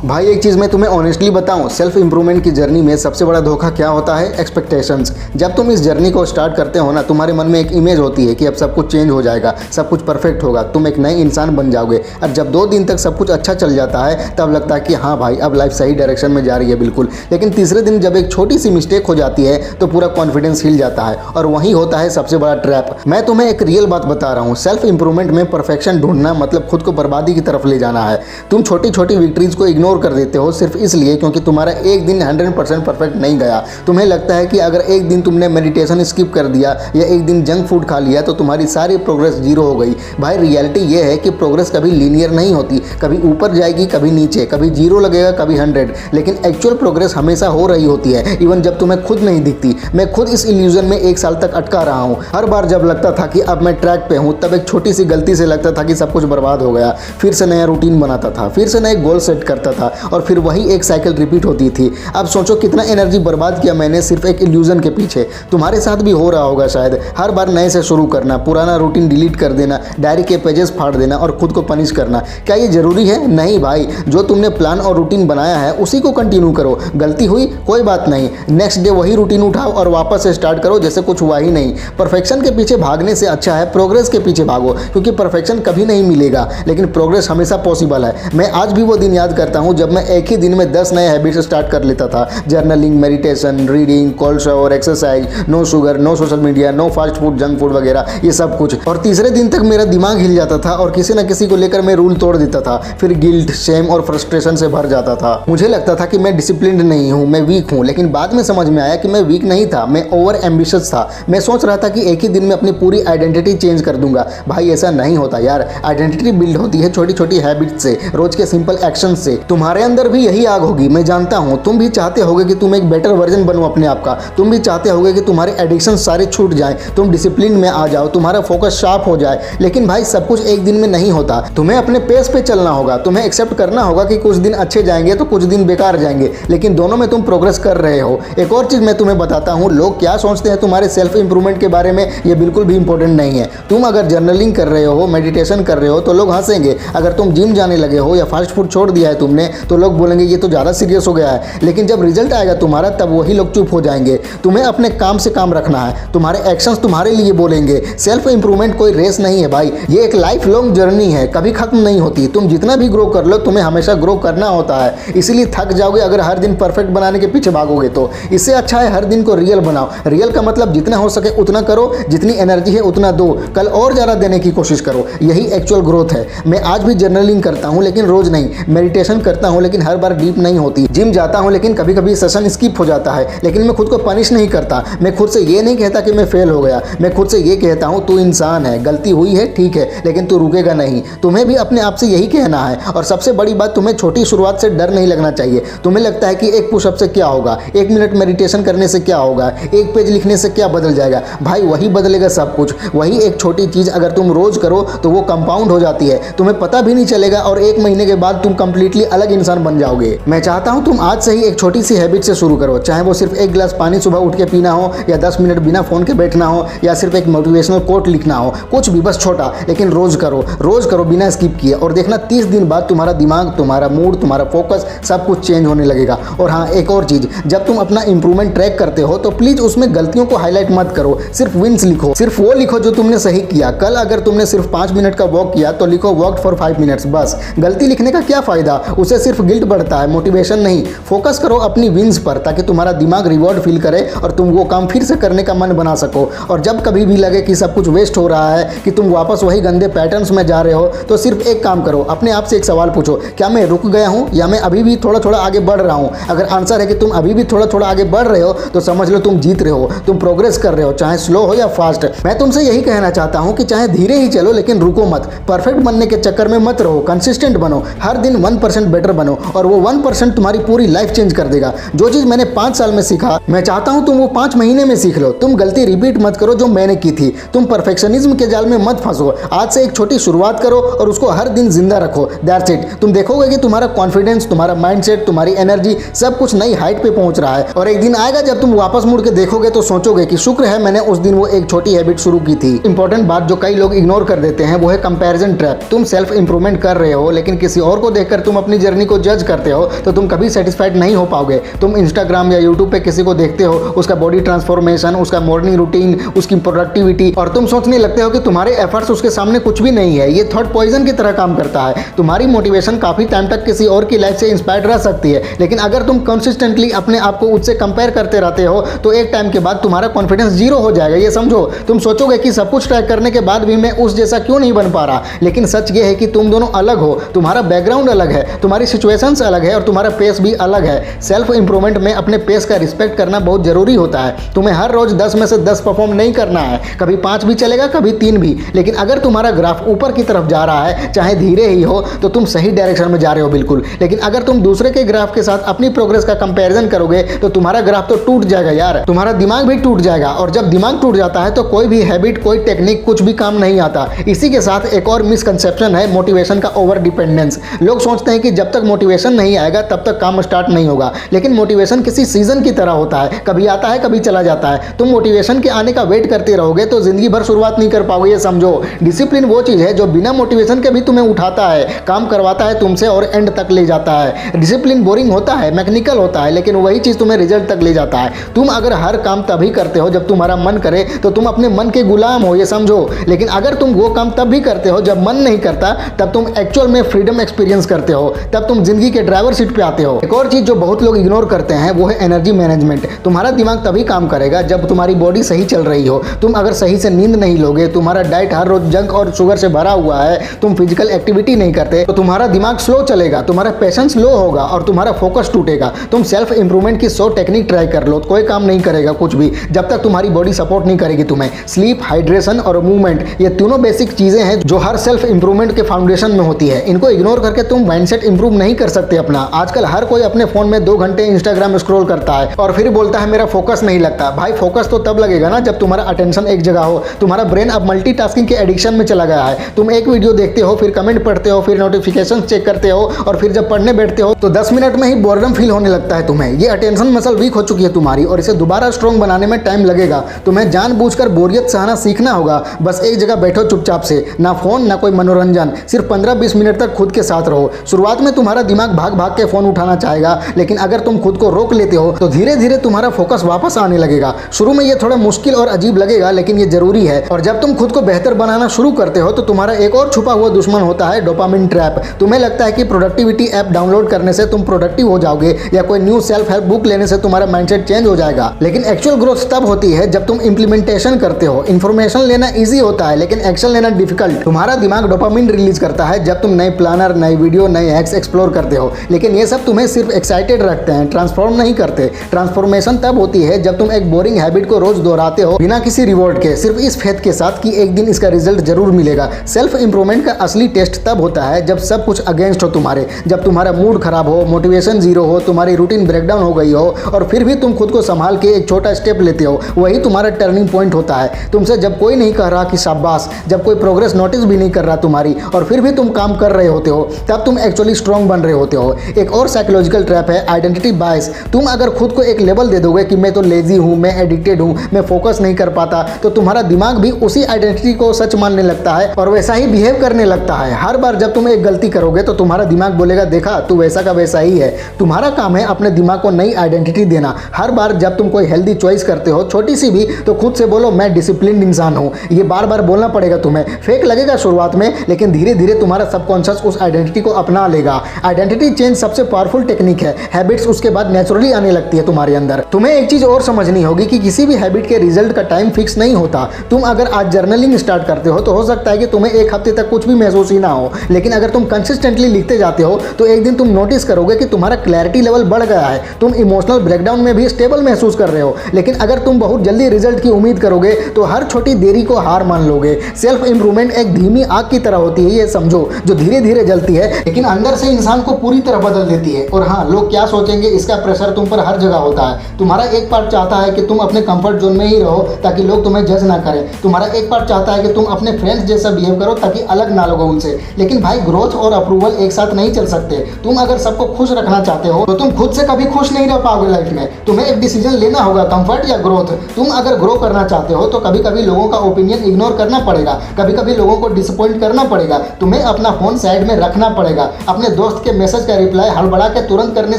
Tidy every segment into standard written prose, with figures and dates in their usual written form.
भाई एक चीज़ मैं तुम्हें ऑनेस्टली बताऊं, सेल्फ इंप्रूवमेंट की जर्नी में सबसे बड़ा धोखा क्या होता है? एक्सपेक्टेशंस। जब तुम इस जर्नी को स्टार्ट करते हो ना, तुम्हारे मन में एक इमेज होती है कि अब सब कुछ चेंज हो जाएगा, सब कुछ परफेक्ट होगा, तुम एक नए इंसान बन जाओगे। और जब 2 दिन तक सब कुछ अच्छा चल जाता है तब लगता है कि हाँ भाई अब लाइफ सही डायरेक्शन में जा रही है बिल्कुल। लेकिन तीसरे दिन जब एक छोटी सी मिस्टेक हो जाती है तो पूरा कॉन्फिडेंस हिल जाता है, और वही होता है सबसे बड़ा ट्रैप। मैं तुम्हें एक रियल बात बता रहा हूँ, सेल्फ इंप्रूवमेंट में परफेक्शन ढूंढना मतलब खुद को बर्बादी की तरफ ले जाना है। तुम छोटी छोटी विक्ट्रीज को इग्नोर कर देते हो सिर्फ इसलिए क्योंकि तुम्हारा एक दिन 100% परफेक्ट नहीं गया। तुम्हें लगता है कि अगर एक दिन तुमने मेडिटेशन स्किप कर दिया या एक दिन जंक फूड खा लिया तो तुम्हारी सारी प्रोग्रेस जीरो हो गई। भाई रियलिटी ये है कि प्रोग्रेस कभी लीनियर नहीं होती, कभी ऊपर जाएगी कभी नीचे, कभी 0 लगेगा कभी 100, लेकिन एक्चुअल प्रोग्रेस हमेशा हो रही होती है, इवन जब तुम्हें खुद नहीं दिखती। मैं खुद इस इल्यूजन में 1 साल तक अटका रहा हूँ। हर बार जब लगता था कि अब मैं ट्रैक पे हूँ तब एक छोटी सी गलती से लगता था कि सब कुछ बर्बाद हो गया। फिर से नया रूटीन बनाता था, फिर से नए गोल सेट करता था और फिर वही एक साइकिल रिपीट होती थी। अब सोचो कितना एनर्जी बर्बाद किया मैंने सिर्फ एक इल्यूजन के पीछे। तुम्हारे साथ भी हो रहा होगा शायद। हर बार नए से शुरू करना, पुराना रूटीन डिलीट कर देना, डायरी के पेजेस फाड़ देना और खुद को पनिश करना। क्या ये जरूरी है? नहीं भाई, जो तुमने प्लान और रूटीन बनाया है उसी को कंटिन्यू करो। गलती हुई कोई बात नहीं, नेक्स्ट डे वही रूटीन उठाओ और वापस से स्टार्ट करो जैसे कुछ हुआ ही नहीं। परफेक्शन के पीछे भागने से अच्छा है प्रोग्रेस के पीछे भागो, क्योंकि परफेक्शन कभी नहीं मिलेगा लेकिन प्रोग्रेस हमेशा पॉसिबल है। मैं आज भी वो दिन याद करता हूँ जब मैं एक ही दिन में 10 नए हैबिट्स स्टार्ट कर लेता था। Journaling, meditation, reading, cold shower, exercise, no sugar, no social media, no fast food, junk food वगैरह, ये सब कुछ। और तीसरे दिन तक मेरा दिमाग हिल जाता था और किसी न किसी को लेकर मैं रूल तोड़ देता था। फिर गिल्ट, शेम और फ्रस्ट्रेशन से भर जाता था। मुझे लगता था कि मैं डिसिप्लिन्ड नहीं हूँ, मैं वीक हूँ। लेकिन बाद में समझ में आया कि मैं वीक नहीं था, मैं ओवर एम्बिशियस था। मैं सोच रहा था कि एक ही दिन में अपनी पूरी आइडेंटिटी चेंज कर दूंगा। भाई ऐसा नहीं होता यार। आइडेंटिटी बिल्ड होती है छोटी छोटी हैबिट से, रोज के सिंपल एक्शन से। तुम्हारे अंदर भी यही आग होगी, मैं जानता हूँ। तुम भी चाहते होगे कि तुम एक बेटर वर्जन बनो अपने आप का। तुम भी चाहते होगे कि तुम्हारे एडिक्शन सारे छूट जाएं, तुम डिसिप्लिन में आ जाओ, तुम्हारा फोकस शार्प हो जाए। लेकिन भाई सब कुछ एक दिन में नहीं होता। तुम्हें अपने पेस पे चलना होगा। तुम्हें एक्सेप्ट करना होगा कि कुछ दिन अच्छे जाएंगे तो कुछ दिन बेकार जाएंगे, लेकिन दोनों में तुम प्रोग्रेस कर रहे हो। एक और चीज मैं तुम्हें बताता हूँ, लोग क्या सोचते हैं तुम्हारे सेल्फ इंप्रूवमेंट के बारे में, ये बिल्कुल भी इंपॉर्टेंट नहीं है। तुम अगर जर्नलिंग कर रहे हो, मेडिटेशन कर रहे हो तो लोग हंसेंगे। अगर तुम जिम जाने लगे हो या फास्ट फूड छोड़ दिया है तुमने तो लोग बोलेंगे ये तो ज़्यादा सीरियस हो गया है। लेकिन जब रिजल्ट आएगा तुम्हारा तब वही लोग चुप हो जाएंगे। तुम्हें अपने काम से काम रखना है, तुम्हारे एक्शंस तुम्हारे लिए बोलेंगे। सेल्फ इंप्रूवमेंट कोई रेस नहीं है भाई, ये एक लाइफ लॉन्ग जर्नी है, कभी खत्म नहीं होती। तुम जितना भी ग्रो कर लो तुम्हें हमेशा ग्रो करना होता है। इसीलिए थक जाओगे अगर हर दिन परफेक्ट बनाने के पीछे भागोगे तो। इससे अच्छा है हर दिन को रियल बनाओ। रियल का मतलब जितना हो सके उतना करो, जितनी एनर्जी है उतना दो, कल और ज़्यादा देने की कोशिश करो। यही एक्चुअल ग्रोथ है। मैं आज भी जर्नलिंग करता हूँ लेकिन रोज नहीं, मेडिटेशन करता हूँ लेकिन हर बार डीप नहीं होती, जिम जाता हूँ लेकिन कभी कभी सेशन स्किप हो जाता है। लेकिन मैं खुद को पनिश नहीं करता। मैं खुद से ये नहीं कहता कि मैं फेल हो गया। मैं खुद से ये कहता हूँ तू इंसान है, गलती हुई है ठीक है, लेकिन तू रुकेगा नहीं। तुम्हें भी अपने आप से यही कहना है। और सबसे बड़ी बात, तुम्हें छोटी शुरुआत से डर नहीं लगना चाहिए। तुम्हें लगता है कि एक पुशअप से क्या होगा, 1 मिनट मेडिटेशन करने से क्या होगा, 1 पेज लिखने से क्या बदल जाएगा? भाई वही बदलेगा सब कुछ। वही एक छोटी चीज़ अगर तुम रोज करो तो वो कंपाउंड हो जाती है, तुम्हें पता भी नहीं चलेगा और 1 महीने के बाद तुम कंप्लीटली अलग इंसान बन जाओगे। मैं चाहता हूं तुम आज से ही एक छोटी सी हैबिट से शुरू करो, चाहे वो सिर्फ 1 गिलास पानी सुबह उठ के पीना हो या 10 मिनट बिना फोन के बैठना हो या सिर्फ एक मोटिवेशनल कोट लिखना हो। कुछ भी, बस छोटा, लेकिन रोज करो बिना स्किप किए। और देखना 30 दिन बाद तुम्हारा दिमाग, तुम्हारा मूड, तुम्हारा फोकस सब कुछ चेंज होने लगेगा। और हाँ, एक और चीज़, जब तुम अपना इंप्रूवमेंट ट्रैक करते हो तो प्लीज़ उसमें गलतियों को हाईलाइट मत करो, सिर्फ विंस लिखो। सिर्फ वो लिखो जो तुमने सही किया। कल अगर तुमने सिर्फ 5 मिनट का वॉक किया तो लिखो वॉकड फॉर 5 मिनट्स। बस। गलती लिखने का क्या फ़ायदा? उससे सिर्फ गिल्ट बढ़ता है, मोटिवेशन नहीं। फोकस करो अपनी विंस पर ताकि तुम्हारा दिमाग रिवॉर्ड फील करे और तुम वो काम फिर से करने का मन बना सको। और जब कभी भी लगे कि सब कुछ वेस्ट हो रहा है, कि तुम वापस वही गंदे पैटर्न्स में जा रहे हो, तो सिर्फ एक काम करो, अपने आप से एक सवाल पूछो, क्या मैं रुक गया हूँ या मैं अभी भी थोड़ा थोड़ा आगे बढ़ रहा हूँ? अगर आंसर है कि तुम अभी भी थोड़ा थोड़ा आगे बढ़ रहे हो तो समझ लो तुम जीत रहे हो, तुम प्रोग्रेस कर रहे हो, चाहे स्लो हो या फास्ट। मैं तुमसे यही कहना चाहता हूँ कि चाहे धीरे ही चलो लेकिन रुको मत। परफेक्ट बनने के चक्कर में मत रहो, कंसिस्टेंट बनो, हर दिन 1% बेटर बनो और वो 1% तुम्हारी पूरी लाइफ चेंज कर देगा। जो चीज़ मैंने 5 साल में सीखा, मैं चाहता हूँ तुम वो 5 महीने में सीख लो। तुम गलती रिपीट मत करो जो मैंने की थी। तुम परफेक्शनिज्म के जाल में मत फंसो। आज से एक छोटी शुरुआत करो और उसको हर दिन जिंदा रखो। That's it. तुम देखोगे कि तुम्हारा कॉन्फिडेंस, तुम्हारा माइंडसेट, तुम्हारी एनर्जी सब कुछ नई हाइट पे पहुंच रहा है। और एक दिन आएगा जब तुम वापस मुड़ के देखोगे तो सोचोगे कि शुक्र है मैंने उस दिन वो एक छोटी हैबिट शुरू की थी। इंपॉर्टेंट बात जो कई लोग इग्नोर कर देते हैं वो है कंपैरिजन ट्रैप। तुम सेल्फ इंप्रूवमेंट कर रहे हो लेकिन किसी और को देखकर तुम अपनी जर्नी जर्नी को जज करते हो तो तुम कभी सेटिस्फाइड नहीं हो पाओगे। तुम इंस्टाग्राम या यूट्यूब पे किसी को देखते हो, उसका बॉडी ट्रांसफॉर्मेशन, उसका मॉर्निंग रूटीन, उसकी प्रोडक्टिविटी, और तुम सोचने लगते हो कि तुम्हारे एफर्ट्स उसके सामने कुछ भी नहीं है। ये थॉट पॉइजन की तरह काम करता है। तुम्हारी मोटिवेशन काफी टाइम तक किसी और की लाइफ से इंस्पायर्ड रह सकती है, लेकिन अगर तुम कंसिस्टेंटली अपने आप को उससे कंपेयर करते रहते हो तो एक टाइम के बाद तुम्हारा कॉन्फिडेंस जीरो हो जाएगा। ये समझो, तुम सोचोगे कि सब कुछ ट्राई करने के बाद भी मैं उस जैसा क्यों नहीं बन पा रहा। लेकिन सच ये है कि तुम दोनों अलग हो, तुम्हारा बैकग्राउंड अलग है, तुम्हारी सिचुएशंस अलग है और तुम्हारा पेस भी अलग है। सेल्फ इंप्रूवमेंट में अपने पेस का रिस्पेक्ट करना बहुत जरूरी होता है। तुम्हें हर रोज 10 में से 10 परफॉर्म नहीं करना है, कभी 5 भी चलेगा, कभी 3 भी। लेकिन अगर तुम्हारा ग्राफ ऊपर की तरफ जा रहा है, चाहे धीरे ही हो, तो तुम सही डायरेक्शन में जा रहे हो बिल्कुल। लेकिन अगर तुम दूसरे के ग्राफ के साथ अपनी प्रोग्रेस का कंपैरिजन करोगे तो तुम्हारा ग्राफ तो टूट जाएगा यार, तुम्हारा दिमाग भी टूट जाएगा। और जब दिमाग टूट जाता है तो कोई भी हैबिट, कोई टेक्निक, कुछ भी काम नहीं आता। इसी के साथ एक और मिसकंसेप्शन है मोटिवेशन का ओवर डिपेंडेंस। लोग सोचते हैं कि जब तक मोटिवेशन नहीं आएगा तब तक काम स्टार्ट नहीं होगा, लेकिन मोटिवेशन किसी सीजन की तरह होता है, कभी आता है कभी चला जाता है। तुम मोटिवेशन के आने का वेट करते रहोगे तो जिंदगी भर शुरुआत नहीं कर पाओगे। ये समझो, डिसिप्लिन वो चीज है जो बिना मोटिवेशन के भी तुम्हें उठाता है, काम करवाता है तुमसे और एंड तक ले जाता है। डिसिप्लिन बोरिंग होता है, मैकेनिकल होता है, लेकिन वही चीज तुम्हें रिजल्ट तक ले जाता है। तुम अगर हर काम तभी करते हो जब तुम्हारा मन करे तो तुम अपने मन के गुलाम हो, ये समझो। लेकिन अगर तुम वो काम तब भी करते हो जब मन नहीं करता, तब तुम एक्चुअल में फ्रीडम एक्सपीरियंस करते हो, तब तुम जिंदगी के ड्राइवर सीट पे आते हो। एक और चीज जो बहुत लोग इग्नोर करते हैं वो है एनर्जी मैनेजमेंट। तुम्हारा दिमाग तभी काम करेगा जब तुम्हारी बॉडी सही चल रही हो। तुम अगर सही से नींद नहीं लोगे, तुम्हारा डाइट हर रोज जंक और शुगर से भरा हुआ है, तुम फिजिकल एक्टिविटी नहीं करते, तो तुम्हारा दिमाग स्लो चलेगा, तुम्हारा पेशेंस लो होगा और तुम्हारा फोकस टूटेगा। तुम सेल्फ इंप्रूवमेंट की 100 टेक्निक ट्राई कर लो, कोई काम नहीं करेगा कुछ भी, जब तक तुम्हारी बॉडी सपोर्ट नहीं करेगी तुम्हें। स्लीप, हाइड्रेशन और मूवमेंट, ये तीनों बेसिक चीजें हैं जो हर सेल्फ इंप्रूवमेंट के फाउंडेशन में होती है। इनको इग्नोर करके तुम माइंडसेट इंप्रूव नहीं कर सकते अपना। आजकल हर कोई अपने फोन में 2 घंटे इंस्टाग्राम स्क्रॉल करता है और फिर बोलता है मेरा फोकस नहीं लगता। भाई फोकस तो तब लगेगा ना जब तुम्हारा अटेंशन एक जगह हो। तुम्हारा ब्रेन अब मल्टीटास्किंग के एडिक्शन में चला गया है। तुम एक वीडियो देखते हो, फिर कमेंट पढ़ते हो, फिर नोटिफिकेशन चेक करते हो और फिर जब पढ़ने बैठते हो तो 10 मिनट में ही बोर्डम फील होने लगता है तुम्हें। ये अटेंशन मसल वीक हो चुकी है तुम्हारी और इसे दोबारा स्ट्रॉन्ग बनाने में टाइम लगेगा। तुम्हें जानबूझकर बोरियत सहना सीखना होगा। बस एक जगह बैठो चुपचाप से, ना फोन ना कोई मनोरंजन, सिर्फ 15-20 मिनट तक खुद के साथ रहो। शुरुआत में तुम्हारा दिमाग भाग भाग के फोन उठाना चाहेगा, लेकिन अगर तुम खुद को रोक लेते हो तो धीरे धीरे तुम्हारा फोकस वापस आने लगेगा। शुरू में ये थोड़ा मुश्किल और अजीब लगेगा, लेकिन ये जरूरी है। और जब तुम खुद को बेहतर बनाना शुरू करते हो तो तुम्हारा एक और छुपा हुआ दुश्मन होता है डोपामिन ट्रैप। तुम्हें लगता है कि प्रोडक्टिविटी ऐप डाउनलोड करने से तुम प्रोडक्टिव हो जाओगे या कोई न्यू सेल्फ हेल्प बुक लेने से तुम्हारा माइंडसेट चेंज हो जाएगा, लेकिन एक्चुअल ग्रोथ तब होती है जब तुम इंप्लीमेंटेशन करते हो। इन्फॉर्मेशन लेना इजी होता है लेकिन एक्शन लेना डिफिकल्ट। तुम्हारा दिमाग डोपामिन रिलीज करता है जब तुम नए प्लानर, नए वीडियो, नए हैक्स एक्सप्लोर करते हो, लेकिन ये सब तुम्हें सिर्फ एक्साइटेड रखते हैं, ट्रांसफॉर्म नहीं करते। ट्रांसफॉर्मेशन तब होती है जब तुम एक बोरिंग हैबिट को रोज दोहराते हो बिना किसी रिवॉर्ड के, सिर्फ इस फेथ के साथ कि एक दिन इसका रिजल्ट जरूर मिलेगा। सेल्फ इंप्रूवमेंट का असली टेस्ट तब होता है जब सब कुछ अगेंस्ट हो तुम्हारे, जब तुम्हारा मूड खराब हो, मोटिवेशन जीरो हो, तुम्हारी रूटीन ब्रेकडाउन हो गई हो और फिर भी तुम खुद को संभाल के एक छोटा स्टेप लेते हो। वही तुम्हारा टर्निंग पॉइंट होता है। तुमसे जब कोई नहीं कह रहा कि शाबाश, जब कोई प्रोग्रेस नोटिस भी नहीं कर रहा तुम्हारी और फिर भी तुम काम कर रहे होते हो, तब तुम एक्चुअली स्ट्रांग बन रहे होते हो। एक और साइकोलॉजिकल ट्रैप है आइडेंटिटी बायस। तुम अगर खुद को एक लेबल दे दोगे कि मैं तो लेजी हूँ, मैं एडिक्टेड हूँ, मैं फोकस नहीं कर पाता, तो तुम्हारा दिमाग भी उसी आइडेंटिटी को सच मानने लगता है और वैसा ही बिहेव करने लगता है। हर बार जब तुम एक गलती करोगे तो तुम्हारा दिमाग बोलेगा देखा तू वैसा का वैसा ही है। तुम्हारा काम है अपने दिमाग को नई आइडेंटिटी देना। हर बार जब तुम कोई हेल्दी चॉइस करते हो, छोटी सी भी, तो खुद से बोलो मैं डिसिप्लिन्ड इंसान हूँ। ये बार बार बोलना पड़ेगा तुम्हें। फेक लगेगा शुरुआत में, लेकिन धीरे धीरे तुम्हारा सबकॉन्शियस उस आइडेंटिटी को अपना लेगा। आइडेंटिटी चेंज सबसे पावरफुल टेक्निक है। हैबिट्स उसके बाद नेचुरली आने लगती है तुम्हारे अंदर। तुम्हें एक चीज और समझनी होगी कि किसी भी हैबिट के रिजल्ट का टाइम फिक्स नहीं होता। तुम अगर आज जर्नलिंग स्टार्ट करते हो तो हो सकता है कि तुम्हें एक हफ्ते तक कुछ भी महसूस ही ना हो, लेकिन अगर तुम कंसिस्टेंटली लिखते जाते हो तो एक दिन तुम नोटिस करोगे कि तुम्हारा क्लैरिटी लेवल बढ़ गया है। तुम इमोशनल ब्रेकडाउन में भी स्टेबल महसूस कर रहे हो। लेकिन अगर तुम बहुत जल्दी रिजल्ट की उम्मीद करोगे तो हर छोटी देरी को हार मान लोगे। सेल्फ इंप्रूवमेंट एक धीमी आग की तरह होती है, ये समझो, जो धीरे धीरे जलती है लेकिन अंदर से इंसान को पूरी तरह बदल देती है। और हाँ, लोग क्या सोचेंगे इसका प्रेशर तुम पर हर जगह होता है। तुम्हारा एक पार्ट चाहता है कि तुम अपने कंफर्ट जोन में ही रहो ताकि लोग तुम्हें जज ना करें। तुम्हारा एक पार्ट चाहता है कि तुम अपने फ्रेंड्स जैसा बिहेव करो ताकि अलग ना लगो उनसे। लेकिन भाई, ग्रोथ और अप्रूवल एक साथ नहीं चल सकते। तुम अगर सबको खुश रखना चाहते हो तो तुम खुद से कभी खुश नहीं रह पाओगे लाइफ में। तुम्हें एक डिसीजन लेना होगा, कंफर्ट या ग्रोथ। तुम अगर ग्रो करना चाहते हो तो कभी कभी लोगों का ओपिनियन इग्नोर करना पड़ेगा, कभी कभी लोगों को डिसअपॉइंट करना पड़ेगा। तुम्हें अपना फोन साइड में रखना पड़ेगा, अपने दोस्त दोस्त के मैसेज का रिप्लाई हड़बड़ा के तुरंत करने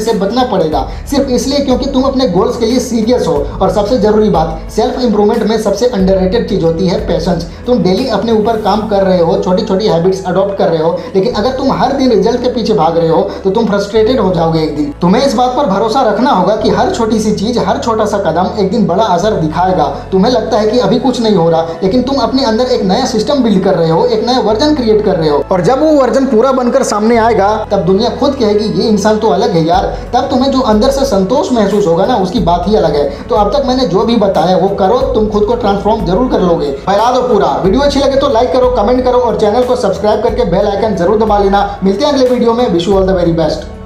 से बचना पड़ेगा, सिर्फ इसलिए क्योंकि तुम अपने गोल्स के लिए सीरियस हो। और सबसे जरूरी बात, सेल्फ इंप्रूवमेंट में सबसे अंडररेटेड चीज होती है पेशेंस। तुम डेली अपने ऊपर काम कर रहे हो, छोटी छोटी हैबिट्स अडॉप्ट कर रहे हो, लेकिन अगर तुम हर दिन रिजल्ट के पीछे भाग रहे हो तो तुम फ्रस्ट्रेटेड हो जाओगे एक दिन। तुम्हें इस बात पर भरोसा रखना होगा कि हर छोटी सी चीज, हर छोटा सा कदम एक दिन बड़ा असर दिखाएगा। तुम्हें लगता है कि अभी कुछ नहीं हो रहा, लेकिन तुम अपने अंदर एक नया सिस्टम बिल्ड कर रहे हो, एक नया वर्जन क्रिएट कर रहे हो, और जब वो वर्जन पूरा बनकर सामने आएगा तब दुनिया खुद कहेगी ये इंसान तो अलग है यार। तब तुम्हें जो अंदर से संतोष महसूस होगा ना, उसकी बात ही अलग है। तो अब तक मैंने जो भी बताया वो करो, तुम खुद को ट्रांसफॉर्म जरूर कर लोगे। फैला दो पूरा। वीडियो अच्छी लगे तो लाइक करो, कमेंट करो और चैनल को सब्सक्राइब करके बेल आइकन जरूर दबा लेना। मिलते हैं अगले वीडियो में। Wish you all the very best.